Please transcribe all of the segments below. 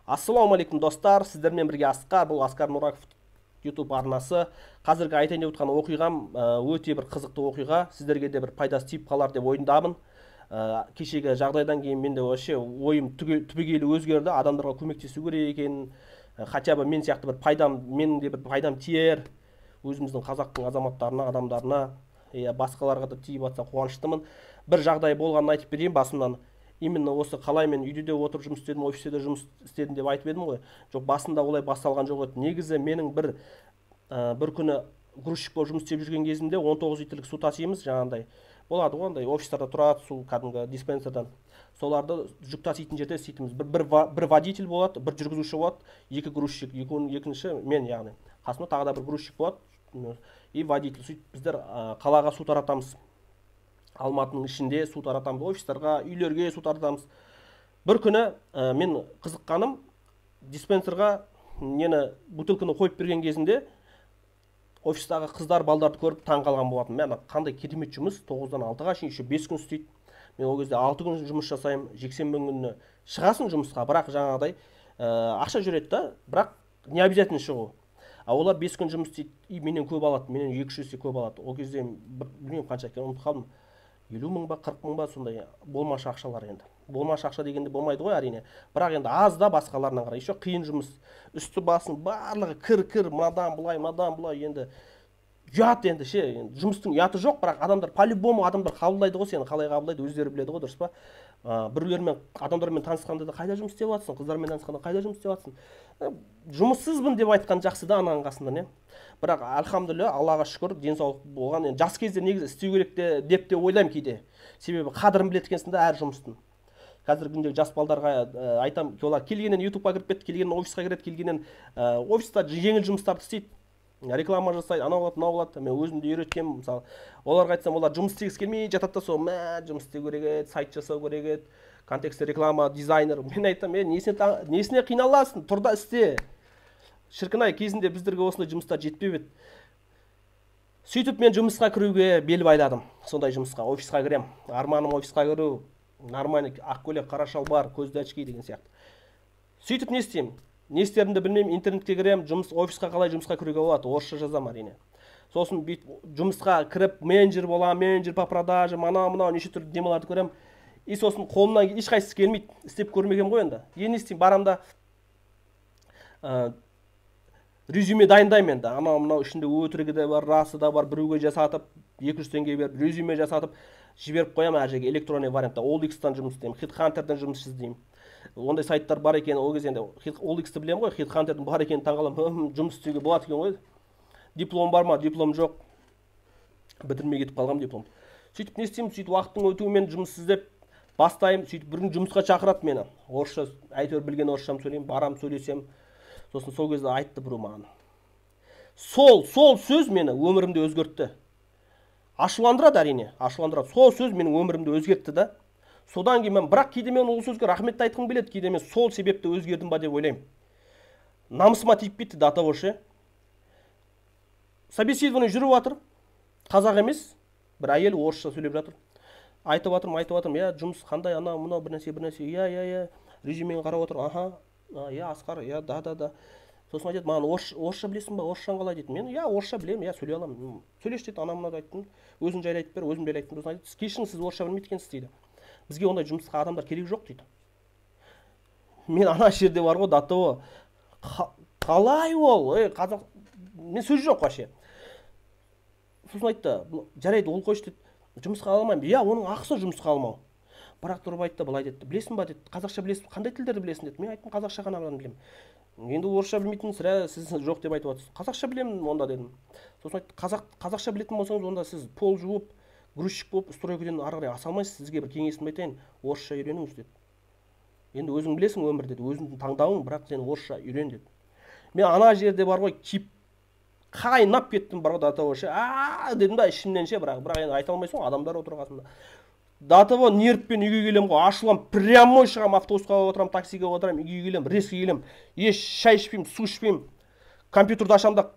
Ассалаумағалейкум достар, сіздермен бірге Асқар, бұл Асқар Нұраков YouTube арнасы. Қазіргі айтайын деп отқан оқиғам өте бір қызықты оқиға, сіздерге де бір пайдасы тиіп қалар деп ойындамын. Кешегі жағдайдан кейін менде вообще ойым түбегейлі өзгерді, адамдарға көмектесу керек екенін, хотя бы мен сияқты бір пайдам, менің де бір пайдам тиер, өзіміздің қазақтың азаматтарына, адамдарына, басқаларға да тиіп жатса қуаныштымын. Бір жағдай болғанын айтып берейін басымнан. Именно осы қалай мен үйде де отырып жұмыс істедім, офисте де жұмыс істедім деп айтып едім ғой. Жоқ, басында олай басталған жоқ еді. Негізі менің бір күні грузчик болып жұмыс істеп жүрген кезімде 19 литрлік су тасимыз, жаңағындай болады ғой, андай офистарда тұрады су, кәдімгі диспенсердан. Соларды жүк таситын жерде істейтінбіз. Бір водитель болады, бір жүргізуші болады, екі грузчик, екінші мен, яғни қасымда тағы да бір грузчик болады и водитель. Сөйтіп біздер қалаға су таратамыз. Алматының ішінде су таратамыз, офистарға, үйлерге су таратамыз. Бір күні мен қызыққаным, диспенсерға бутылканы қойып берген кезінде офистағы қыздар, балдарды көріп таң қалған болатын. Мен қандай керемет жұмыс, 9-дан 6-ға шейін еще 5 күн істейді. Мен ол кезде 6 күн жұмыс жасаймын, жексенбі күні шығасың жұмысқа, бірақ жаңағыдай ақша жүреді да, бірақ не обязательно шығу. Олар 5 күн жұмыс істейді, и менен көп алады, менен 2-3 есе көп алады. Ол кезде білмеймін қанша екен, ұмытып қалдым. 50 мың ба, 40 мың ба, сондай болмашы ақшалар енді. Болмашы ақша дегенде болмайды ғой әрине. Бірақ енді аз да басқаларына қарай. Еще қиын жұмыс. Үсті басын барлығы кір, мынадан бұлай, енді ұят енді ше. Жұмыстың ұяты жоқ, бірақ адамдар по-любому адамдар қабылдайды ғой сені, қалай қабылдайды, өздері біледі ғой, дұрыс па? Біреулермен, адамдармен танысқанда да қайда жұмыс істеп жатсың, қыздармен танысқанда қайда жұмыс істеп жатсың? Жұмыссызбын деп айтқан жақсы да ананың қасында, не? Бірақ альхамдулилля, Аллаға шүкір, денсаулық болған. Енді жас кезде негізі істеу керек деп те ойлаймын кейде. Себебі қадірін біледі екенсің да әр жұмыстың. Қазіргі күндегі жас балдарға айтам, олар келгеннен YouTube-ға кіріп кетті, келгеннен офисқа кіреді, келгеннен офиста жеңіл жұмыстарды істейді. Реклама жасайды, анау болады, мынау болады. Мен өзімді үйреткенмін, мысалы. Оларға айтсам, олар жұмыс істегісі келмей жатады да, сол жұмыс істеу керек еді, сайт жасау керек еді, контекстті реклама, дизайнер. Мен айтам, несіне қиналасың, тұр да істе. Шіркін-ай, кезінде біздерге осындай жұмыстар жетпеп еді. Сөйтіп мен жұмысқа кіруге бел байладым. Сондай жұмысқа, офисқа кірем. Арманым офисқа кіру, нормальный ақ көйлек, қара шалбар, көзді очки деген сияқты. Сөйтіп не істеймін? Не істерімді білмеймін, интернетке кірем, офисқа қалай жұмысқа кіруге болады, орысша жазам әрине. Сосын жұмысқа кіріп, менеджер болам, менеджер по продаже, мынау неше түрлі демаларды көрем. И сосын қолымнан ешқайсысы келмейді, істеп көрмеген ғой енді. Не істеймін, барамда резюме дайындаймын енді. Мынау ішінде өтірігі де бар, расы да бар, біреуге жасатып, 200 теңге беріп, резюме жасатып, жіберіп қоямын әр жерге электронный вариантта. OLX-тан жұмыс істеймін, HeadHunter-дан жұмыс істеймін. Ондай сайттар бар екен, ол кезде енді OLX-ті білем ғой, HeadHunter-дің бар екен, таңғаламын, жұмыс істеуге болады екен ғой. Диплом бар ма? Диплом жоқ. Бітірмей кетіп қалғам диплом. Сөйтіп не істеймін? Сөйтіп уақыттың өтуімен жұмыс іздеп бастаймын. Сөйтіп бір күн жұмысқа шақырады мені. Орысша, әйтеуір білген орысшам сөйлеймін, барам сөйлесем. Сосын сол кезде айтты біреу маған. Сол сөз мені өмірімді өзгертті. Ашуландырады әрине, ашуландырады. Сол сөз менің өмірімді өзгертті да. Содан кейін мен, бірақ кейде мен ол сөзге рахметті айтқым келеді, кейде мен сол себепті өзгердім ба деп ойлаймын. Намысыма тиіп кетті до того ше. Собеседование жүріп жатыр. Қазақ емес, бір әйел орысша сөйлеп жатыр. Айтып жатырмын, я жұмыс қандай, мынау бір нәрсе, я, резюмені қарап отыр. Я Асқар, я да. Сосын айтады, маған орысша білесің ба, орысшаны қалай дейді. Мен, я орысша білемін, я сөйлей аламын. Сөйлеш дейді, мынау айттым, өзің жайлы айтып бер, өзім жайлы айттым. Сосын айтады, кешіріңіз, сіз орысша білмейді екенсіз дейді. Бізге ондай жұмысқа адамдар керек жоқ дейді. Мен ана жерде бар ғой, даты ғой. Қалай ол? Қазақ, мен сөз жоқ вообще. Сосын айтты, жарайды, ол қойшы дейді, жұмысқа алмаймын. Я, оның ақысы жұмысқа алмау. Бірақ тұрып айтты, былай деді, білесің ба деді, қазақша білесің, қандай тілдерді білесің деді. Мен айттым, қазақша ғана білемін. Енді орысша білмейтін сірә сіз жоқ деп айтып отырсыз. Қазақша білемін онда дедім. Сосын айтты, қазақша білетін болсаңыз, онда сіз пол жуып, грузчик болып, стройкіден ары қарай аса алмайсыз, сізге бір кеңесін айтайын, орысша үйреніңіз деді. Енді өзің білесің өмір деді, өзіңнің таңдауың, бірақ сен орысша үйрен деді. Мен ана жерде бар ғой, киіп қайнап кеттім бар ғой, до того ше, дедім да ішімнен ше, бірақ енді айта алмайсың ғой, адамдар отыр қасында. До того нервпен үйге келем ғой, ашулам, прямой шығам, автобусқа отырам, таксиге отырам, үйге келем, резко келем, еш шай ішпеймін, су ішпеймін, компьютерді ашам да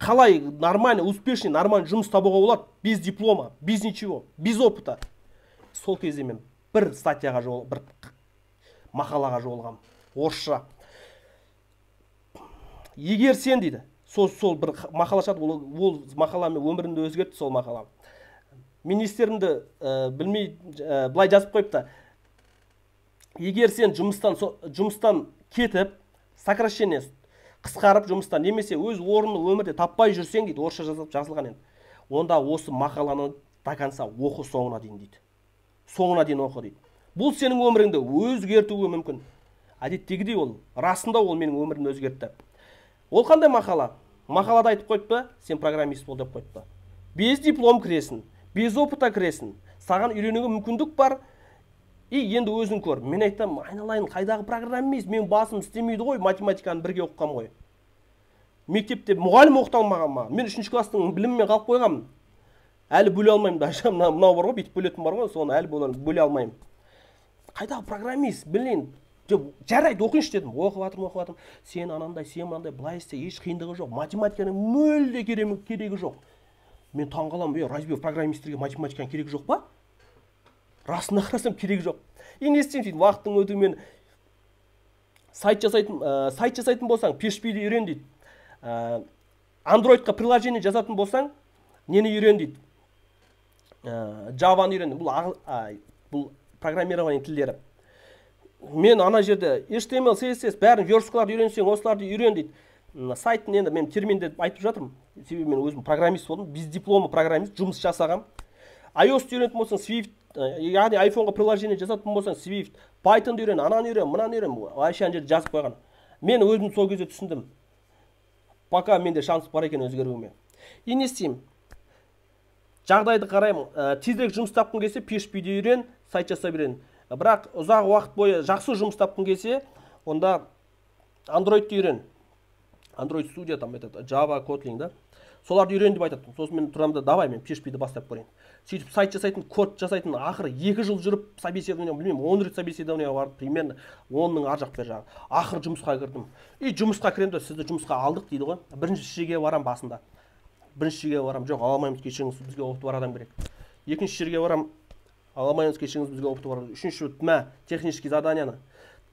қалай нормально, успешный, нормально жұмыс табуға болады, без диплома, без ничего, без опыта. Сол кезде мен бір статьяға мақалаға жолығам орысша. Егер сен дейді сол бір мақала шығады, ол мақаламен өмірімді өзгертті сол мақала. Министрімді білмей былай жазып қойыпты: егер сен жұмыстан кетіп, сокращение қысқарып жұмыстан, немесе өз орнын өмірде таппай жүрсең дейді, орысша жазылған енді, онда осы мақаланы до конца оқы, соңына дейін дейді. Соңына дейін оқы дейді. Бұл сенің өміріңді өзгертуі мүмкін. Әдеттегідей ол, расында ол менің өмірімді өзгертті. Ол қандай мақала? Мақалада айтып қойыпты, сен программист бол деп қойыпты. Без диплом кіресің, без опыта кіресің, саған үйренуге мүмкіндік бар. Енді өзің көр. Мен айтам, айналайын, қайдағы программист, мен басым істемейді ғой, математиканы бірге оқығам ғой. Мектепте мұғалім оқыта алмаған ма? Мен 3-ші кластың білімімен қалып қойғам. Әлі бөле алмаймын. Даже мынау бар ғой, бүйтіп бөлетін бар ғой, соны әлі бөле алмаймын. Қайдағы программист, білейін. Жарайды, оқиыншы дедім. Оқып жатырмын. Сен анандай, сен мынандай, былай істе, еш қиындығы жоқ. Математиканың мүлде керегі жоқ. Мен таңғаламын, разве программистерге математиканың керегі жоқ па? Расында қарасам керегі жоқ. Не істеймін дейді, уақыттың өтуімен сайт жасайтын болсаң, PHP-ді үйрен дейді. Android-қа приложение жазатын болсаң, нені үйрен дейді. Java-ны үйрен. Бұл программирование тілдері. Мен ана жерде HTML, CSS бәрін версткаларды үйренсең, осыларды үйрен дейді. Сайттың енді мен терминде айтып жатырмын. Себебі мен өзім программист болдым, без дипломы программист, жұмыс жасағам. iOS-ды үйренетін болсаң, Swift, яғни iPhone-ға приложение жасатын болсаң, Swift, Python-ды үйрен, ананы үйрен, мынаны үйрен, вообще ана жерде жазып қойған. Мен өзім сол кезде түсіндім. Пока менде шанс бар екен өзгеруіме. Не істеймін? Жағдайды қараймын, тезірек жұмыс тапқым келсе, PHP-ді үйрен, сайт жасап үйрен. Бірақ ұзақ уақыт бойы жақсы жұмыс тапқым келсе, онда Android-ді үйрен. Android Studio, там Java, Kotlin, да. Соларды үйрен деп айтады. Сосын мен тұрамда, давай мен PHP-ді бастап көрейін. Сөйтіп сайт жасайтын, код жасайтын, ақыры 2 жыл жүріп, собеседование, білмеймін, 10 рет собеседование бардым, примерно 10-ның ар жақ бер жағы. Ақыры жұмысқа кірдім. Жұмысқа кіремін, сізді жұмысқа алдық дейді ғой. Бірінші барам басында. Жоқ, ала алмаймыз, кешіріңіз, бізге опыты бар адам керек. Екінші жерге барам, ала алмаймыз, кешіріңіз, бізге опыты бар. Үшінші технический заданияны.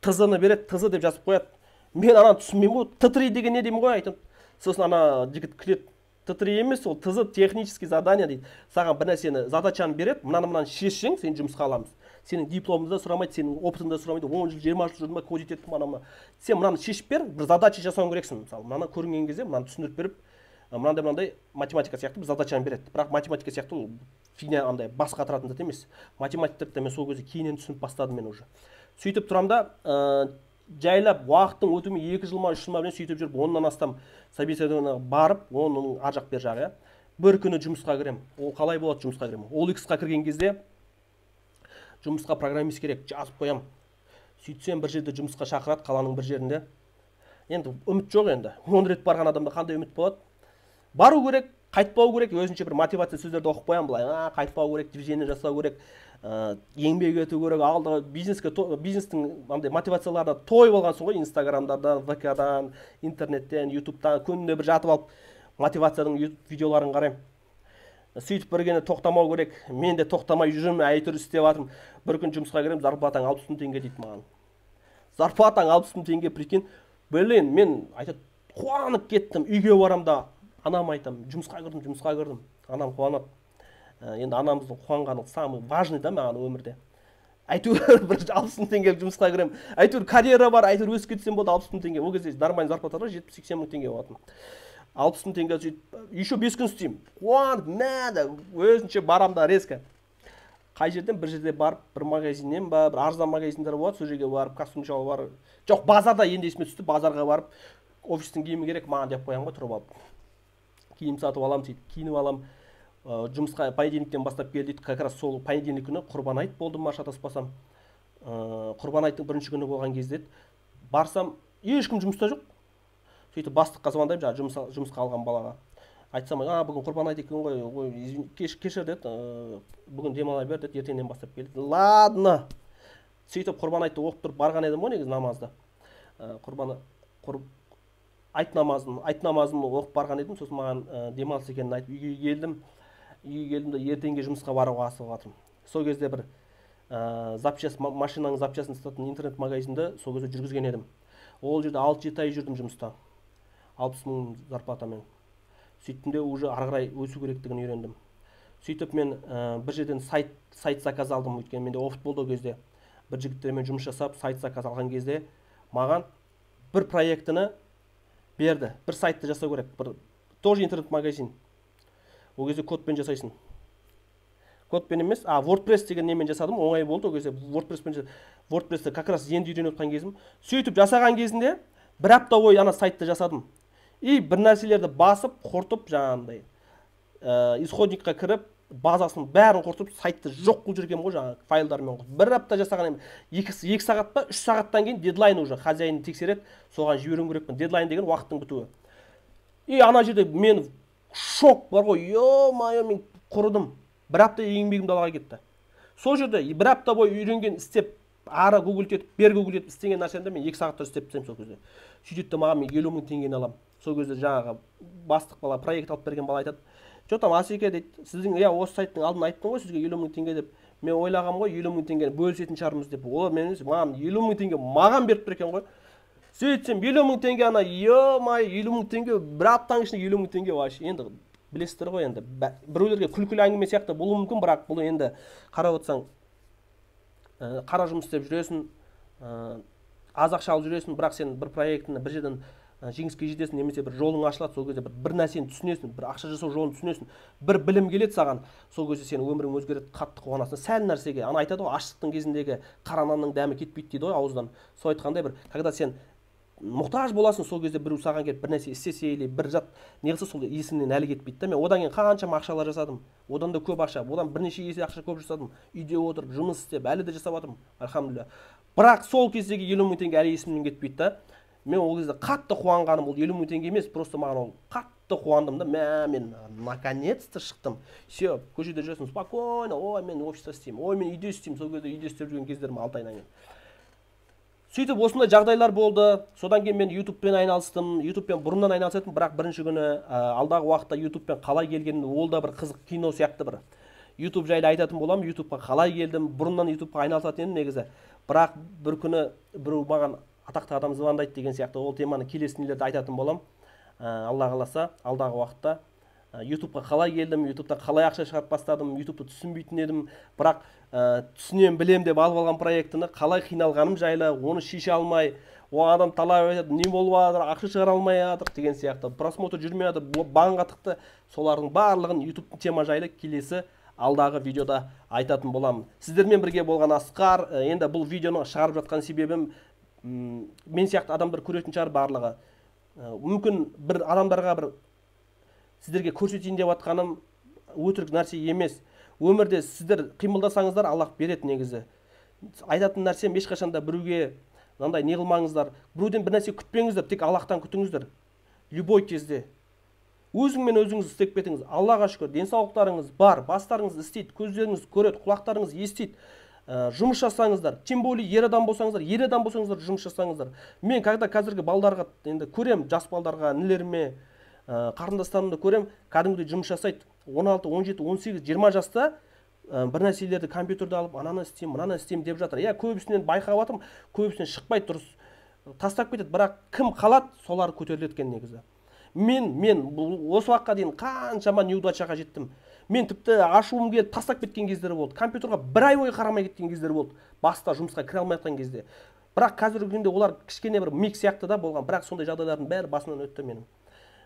ТЗ-ны береді, ТЗ деп жазып қояды. Мен ананы түсінмеймін ғой, Т3 деген не деймін ғой, айтып. Сосын ана жігіт күледі. Т3 емес, ол ТЗ технический задания дейді. Саған бір нәрсені, задачаны береді, мынаны шешсең, сен жұмысқа аламыз. Сенің дипломыңды да сұрамайды, сенің опытыңды да сұрамайды, 10 жыл, 20 жыл жүрдім, код етеді, сен мынаны шешіп бер, бір задача жасауың керексің. Мысалы, мынаны көрінген кезде, мынаны түсіндіріп беріп, мынандай математика сияқты бір задачаны береді. Бірақ математика сияқты ол фигня андай басқа тұратын зат емес. Математиктерді мен сол кезде кейіннен түсініп бастадым мен уже. Сөйтіп тұрамда, жайлап уақыттың өтуімен 2 жылма 3 жылма сөйтіп жүріп 10-нан астам собеседованияға барып, оның ар жақ бер жағы. Бір күні жұмысқа кірем. Ол қалай болады жұмысқа кірем? OLX-қа кірген кезде жұмысқа программист керек, жазып қоям. Сөйтсем бір жерде жұмысқа шақырады, қаланың бір жерінде. Енді үміт жоқ енді. 10 рет барған адамда қандай үміт болады? Бару керек, қайтпау керек, өзінше бір мотивация сөздерді оқып қоям, былай, қайтпау керек, движение жасау керек, еңбек ету керек, алдағы бизнестің мотивацияларына той болғансың ғой, Инстаграмдардан, ВК-дан, интернеттен, ютубтан, күнде бір жатып алып мотивацияның видеоларын қараймын. Сөйтіп біргені тоқтамау керек, мен де тоқтамай жүрмін, әйтеуір істеп жатырмын. Бір күн жұмысқа кіремін, зарплатаң 60 000 теңге дейді маған. Зарплатаң 60 000 теңге, прикинь. Блин, мен айтады, қуанып кеттім, үйге барамда, анам айтам, жұмысқа кірдім. Анам қуанады. Енді анамыздың қуанғаны самый важный да маған өмірде. Әйтеуір бір 60 000 теңгелік жұмысқа кірем. Әйтеуір карьера бар, әйтеуір өсіп кетсем болды 60 000 теңге. Ол кезде нормальный зарплата бар, 70-80 000 теңге болатын. 60 000 теңге сөйтіп, еще 5 күн істеймін. Қуанып, мәді, өзінше барамда резко. Қай жерден бір жерде барып, бір магазиннен ба, бір арзан магазиндар болады, сол жерге барып, костюм шалып бар. Жоқ, базарда енді есіме түсті, базарға барып, офистің киімі керек, маған деп қоям ғой, тұрып алып. Киім сатып алам, сөйтіп, киініп алам. Жұмысқа понедельниктен бастап кел дейді. Как раз сол понедельник күні Құрбан айт болды ма, шатаспасам. Құрбан айттың бірінші күні болған кезде барсам, ешкім жұмыста жоқ. Сөйтіп бастыққа звондаймын, жаңа жұмысқа алған балаға. Айтсам, бүгін Құрбан айт екен ғой, кешір деді, бүгін демала бер деді, ертеңнен бастап келді. Ладно. Сөйтіп Құрбан айтты оқып тұрып барған едім ғой негізі намазда. Айт намазын оқып барған едім, сосын маған демалыс екенін айтып үйге келдім да ертеңге жұмысқа баруға асығып жатырмын. Сол кезде бір запчасть, машинаның запчастын сататын интернет-магазинді сол кезде жүргізген едім. Ол жерде 6-7 ай жүрдім жұмыста. 60 мың зарплатамен. Сөйттім де уже ары қарай өсу керектігін үйрендім. Сөйтіп мен бір жерден сайт заказ алдым, өйткені менде опыт болды ол кезде. Бір жігіттермен жұмыс жасап, сайт заказ алған кезде маған бір проектіні берді. Бір сайтты жасау керек. Тоже интернет-магазин. Ол кезде кодпен жасайсың. Кодпен емес, WordPress деген немен жасадым, оңай болды ол кезде. WordPressті как раз енді үйреніп отқан кезім. Сөйтіп жасаған кезінде бір апта бойы ана сайтты жасадым. И бір нәрселерді басып, қортып, жаңағындай исходникқа кіріп, базасын бәрін қортып, сайтты жоқ қылып жүргенмін ғой, жаңағы файлдармен. Бір апта жасаған, 2 сағат па, 3 сағаттан кейін дедлайн уже хозяин тексереді, соған жіберуім керекпін. Дедлайн деген уақыттың бітуі. И ана жерде мен шок бар ғой, ё-моё, мен құрыдым. Бір апта еңбегімді алға кетті. Сол жерде бір апта бойы үйренген істеп, ары гуглтетіп, бер гуглтетіп істеген нәрсемді мен 2 сағатта істеп тастаймын сол кезде. Сөйтеді де маған мен 50 мың теңгені аламын. Сол кезде жаңағы бастық бала, проект алып берген бала айтады: "Жо там Асеке дейді, сіздің осы сайттың алдын айттым ғой сізге 50 мың теңге деп. Мен ойлағам ғой 50 мың теңгені бөлісетін шығармыз деп." Олар мен емес, маған 50 мың теңге маған беріп тұр екен ғой. Сөйтсем 50 мың теңге ана, ё-май, 50 мың теңге, бір аптаның ішінде 50 мың теңге вообще. Енді білесіздер ғой, енді біреулерге күлкілі әңгіме сияқты болуы мүмкін, бірақ бұл енді қарап отырсаң қара жұмыс істеп жүресің, аз ақша алып жүресің, бірақ сен бір проектіні бір жерден жеңіске жетесің, немесе бір жолың ашылады, сол кезде бір нәрсені түсінесің, бір ақша жасау жолын түсінесің, бір білім келеді саған, сол кезде сенің өмірің өзгереді, қатты қуанасың. Сәл нәрсеге, ана айтады ғой, аштықтың кезіндегі қара нанның дәмі кетпейді дейді ғой ауыздан. Сол айтқандай бір, когда сен мұқтаж боласың, сол кезде біреу саған келіп бір нәрсе істесе или бір зат не қылса, сол есіңнен әлі кетпейді да. Мен одан кейін қаншама ақшалар жасадым, одан да көп ақша, одан бірнеше есе ақша көп жасадым, үйде отырып жұмыс істеп, әлі де жасап жатырмын, альхамдулилля. Бірақ сол кездегі 50 мың теңге әлі есімнен кетпейді да. Мен ол кезде қатты қуанғаным, ол 50 мың теңге емес, просто маған ол қатты қуандым да. Мен наконец-то шықтым. Все, көшеде жүресің, спокойно, ой, мен офиста істеймін, ой, мен үйде істеймін. Сол кезде үйде істеп жүрген кездерім 6 айдан кейін. Сөйтіп осындай жағдайлар болды. Содан кейін мен ютубпен айналыстым. Ютубпен бұрыннан айналысатынмын, бірақ бірінші күні алдағы уақытта ютубпен қалай келгенім ол да бір қызық кино сияқты бір. Ютуб жайлы айтатын боламын, ютубқа қалай келдім, бұрыннан ютубқа айналысатын едім негізі. Бірақ бір күні біреу маған атақты адам звондайды деген сияқты, ол теманы келесі нелерде айтатын боламын. Алла қаласа, алдағы уақытта. Ютубқа қалай келдім, ютубта қалай ақша шығарып бастадым, ютубты түсінбейтін едім, бірақ түсінем, білем деп алып алған проектіні қалай қиналғаным жайлы, оны шеше алмай, о адам талап етеді, не болып жатыр, ақша шығара алмай жатыр деген сияқты, просмотр жүрмей жатыр, банға тықты. Солардың барлығын ютуб тема жайлы келесі алдағы видеода айтатын боламын. Сіздермен бірге болған Асқар. Енді бұл видеоны шығарып жатқан себебім, мен сияқты адамдар көретін шығар барлығы. Мүмкін бір адамдарға бір сіздерге көрсетейін деп жатқаным өтірік нәрсе емес. Өмірде сіздер қимылдасаңыздар, Аллах береді негізі. Айтатын нәрсем, ешқашанда біреуге мынандай не қылмаңыздар. Біреуден бір нәрсе күтпеңіздер, тек Аллахтан күтіңіздер. Любой кезде. Өзіңмен өзіңіз істеп кетіңіз. Аллаға шүкір, денсаулықтарыңыз бар, бастарыңыз істейді, көздеріңіз көреді, құлақтарыңыз естиді. Жұмыс жасаңыздар. Тем более ер адам болсаңыздар, жұмыс жасаңыздар. Мен қазіргі балдарға енді көрем, жас балдарға, інілеріме, қарындастарымды көрем, кәдімгідей жұмыс жасайды. 16, 17, 18, 20 жаста бір нәрселерді компьютерді алып, ананы істеймін, мынаны істеймін деп жатыр. Көбісінен байқап жатырмын, көбісінен шықпайды, дұрыс тастап кетеді, бірақ кім қалады, солар көтеріледі екен негізі. Мен осы уақытқа дейін қаншама неудачаға жеттім. Мен тіпті ашуым келіп тастап кеткен кездері болды. Компьютерға бір ай бойы қарамай кеткен кездері болды. Баста жұмысқа кіре алмай жатқан кезде. Бірақ қазіргі күнде олар кішкене бір миг сияқты да болған. Бірақ сондай жағдайлардың бәрі басынан өтті менің.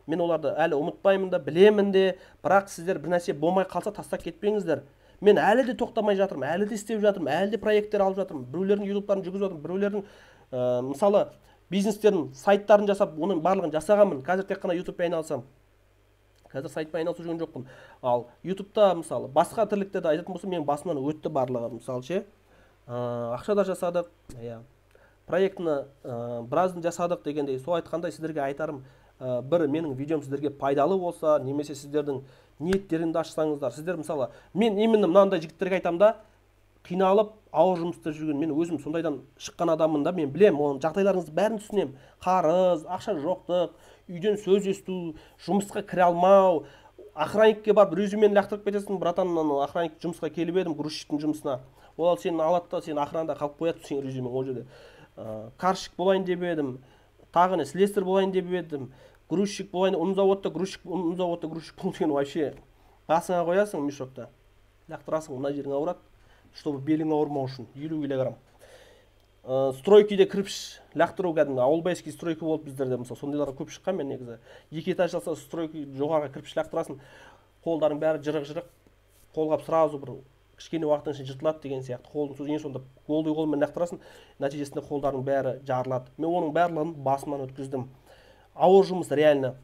Мен оларды әлі ұмытпаймын да, білемін де, бірақ сіздер бір нәрсе болмай қалса тастап кетпеңіздер. Мен әлі де тоқтамай жатырмын, әлі де істеп жатырмын, әлі де проекттер алып жатырмын. Біреулердің ютубтарын жүргізіп жатырмын, біреулердің мысалы бизнестерін, сайттарын жасап, оның барлығын жасағанмын. Қазір тек қана ютубпен айналысамын. Қазір сайтпен айналысып жүрген жоқпын. Ал ютубта мысалы басқа тірліктерді айтатын болсам, мен басымнан өтті барлығы. Мысалы ше, ақша да жасадық, проектіні біразын жасадық дегендей. Сол айтқандай сіздерге айтарым, бір менің видеом сіздерге пайдалы болса, немесе сіздердің ниеттеріңді ашсаңыздар. Сіздер мысалы, мен именно мынандай жігіттерге айтам да, қиналып, ауыр жұмыста жүрген, мен өзім сондайдан шыққан адаммын да, мен білем, оның жағдайларыңызды бәрін түсінем. Қарыз, ақша жоқтық, үйден сөз есту, жұмысқа кіре алмау, охранникке барып резюмені лақтырып кетесің, братан, охранник жұмысқа келіп едім, грузчиктің жұмысына. ол сені алады да сені охранада қалып қояды сенің резюмең ол жерде. Карщик болайын деп едім, тағы не слесарь болайын деп едім, грузчик болайын, ұн заводта грузчик бұл деген вообще басыңа қоясың мешокта, лақтырасың, мына жерің ауырады, чтобы белің ауырмау үшін 50 килограмм. Стройкиде кірпіш лақтыру, кәдімгі ауылбайский стройка болып біздерде, мысалы сондайларға көп шыққан. Мен негізі 2 этаж жасау стройка жоғарғы кірпіш лақтырасың, қолдарың бәрі жырық-жырық, қолғап сразу бір кішкене уақыттың ішінде жыртылады деген сияқты. Қолдың ең сонда голдый қолмен лақтырасың, нәтижесінде қолдарың бәрі жарылады. Мен оның барлығын басымнан өткіздім. Ауыр жұмыс реально.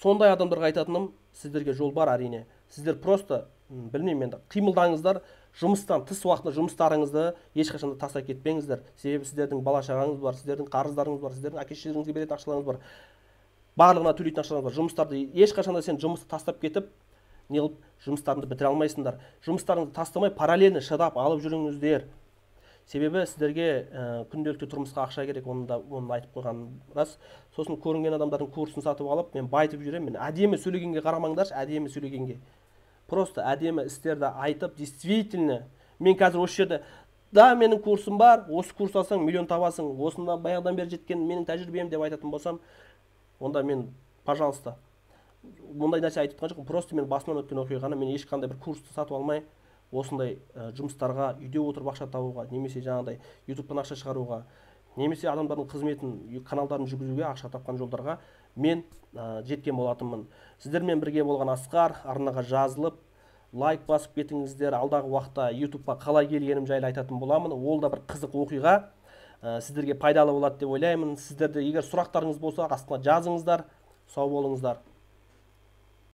Сондай адамдарға айтатыным, сіздерге жол бар әрине. Сіздер просто білмеймін енді қимылдаңыздар, жұмыстан тыс уақытта жұмыстарыңызды ешқашанда тастап кетпеңіздер. Себебі сіздердің бала шағаңыз бар, сіздердің қарыздарыңыз бар, сіздердің әке-шешеңізге беретін ақшаларыңыз бар, барлығына төлейтін ақшаларыңыз бар. Жұмыстарды ешқашанда сен жұмысты тастап кетіп, неғып жұмыстарыңды бітіре алмайсыңдар. Жұмыстарыңызды тастамай параллельно шыдап алып жүріңіздер. Себебі сіздерге күнделікті тұрмысқа ақша керек, оны айтып қойғаным рас. Сосын көрінген адамдардың курсын сатып алып, мен байтып жүремін. Мен әдемі сөйлегенге қарамаңдаршы, әдемі сөйлегенге. Просто әдемі істерді айтып, действительно, мен қазір осы жерде, да, менің курсым бар, осы курс алсаң миллион табасың, осында баяғыдан бері жеткен менің тәжірибем деп айтатын болсам, онда мен, пожалуйста, мұндай нәрсе айтып жатқан жоқпын. Просто мен басынан өткен оқиғаны, мен ешқандай бір курсты сатып алмай, осындай жұмыстарға, үйде отырып ақша табуға, немесе жаңағыдай ютубтан ақша шығаруға, немесе адамдардың қызметін, каналдарын жүргізуге, ақша тапқан жолдарға мен жеткен болатынмын. Сіздермен бірге болған Асқар, арнаға жазылып, лайк басып кетіңіздер. Алдағы уақытта ютубқа қалай келгенім жайлы айтатын боламын. Ол да бір қызық оқиға, сіздерге пайдалы болады деп ойлаймын. Сіздерде егер сұрақтарыңыз болса, астына жазыңыздар. Сау болыңыздар.